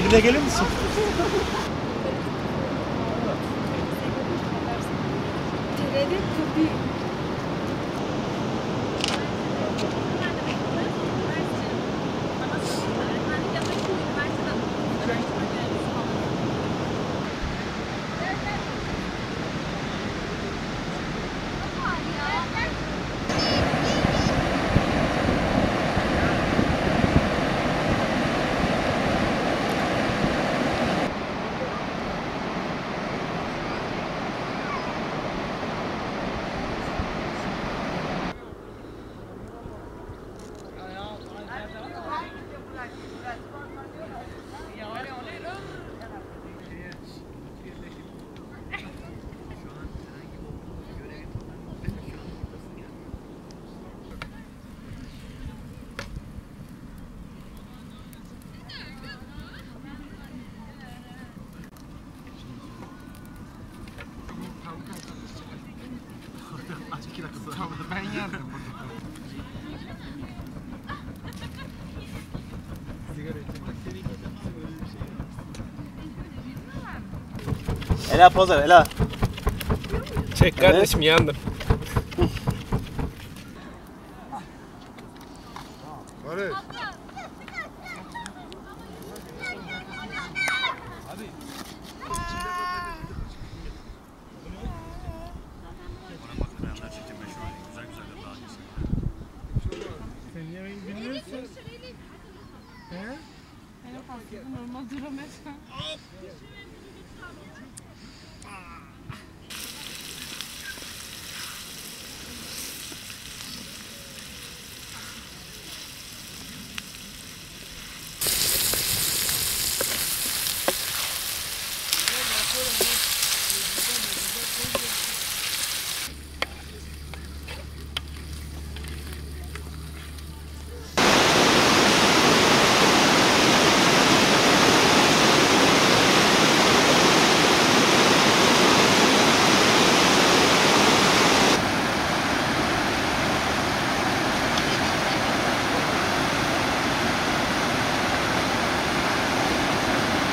Benimle gelir misin? Ben yerdim. Ela poz ver, Ela. Çek kardeşim, yandım. Barış. Sen yemeği bilmiyorsun. He? Normal duramazsın.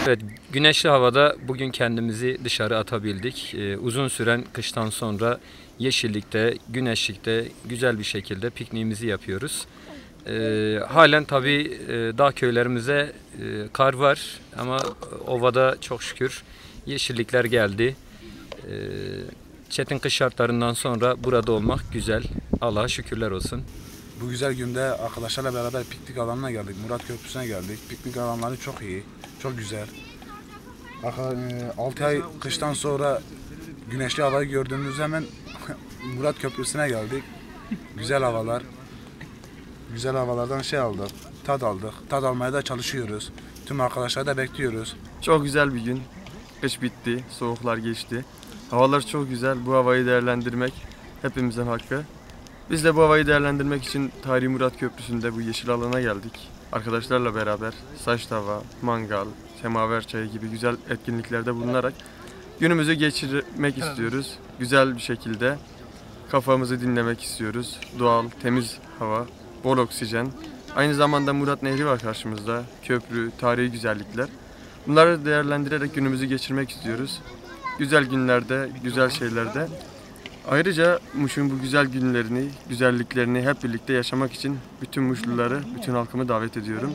Evet, güneşli havada bugün kendimizi dışarı atabildik. Uzun süren kıştan sonra yeşillikte, güneşlikte güzel bir şekilde pikniğimizi yapıyoruz. Halen tabii dağ köylerimize kar var ama ovada çok şükür yeşillikler geldi. Çetin kış şartlarından sonra burada olmak güzel. Allah'a şükürler olsun. Bu güzel günde arkadaşlarla beraber piknik alanına geldik. Murat Köprüsü'ne geldik. Piknik alanları çok iyi, çok güzel. 6 ay kıştan sonra güneşli havayı gördüğümüz hemen Murat Köprüsü'ne geldik. Güzel havalar. Güzel havalardan aldık, tad aldık. Tad almaya da çalışıyoruz. Tüm arkadaşları da bekliyoruz. Çok güzel bir gün. Kış bitti, soğuklar geçti. Havalar çok güzel. Bu havayı değerlendirmek hepimizin hakkı. Biz de bu havayı değerlendirmek için Tarihi Murat Köprüsü'nde bu yeşil alana geldik. Arkadaşlarla beraber saç tava, mangal, semaver çayı gibi güzel etkinliklerde bulunarak günümüzü geçirmek istiyoruz. Güzel bir şekilde kafamızı dinlemek istiyoruz. Doğal, temiz hava, bol oksijen. Aynı zamanda Murat Nehri var karşımızda. Köprü, tarihi güzellikler. Bunları değerlendirerek günümüzü geçirmek istiyoruz. Güzel günlerde, güzel şeylerde. Ayrıca Muş'un bu güzel günlerini, güzelliklerini hep birlikte yaşamak için bütün Muşluları, bütün halkımı davet ediyorum.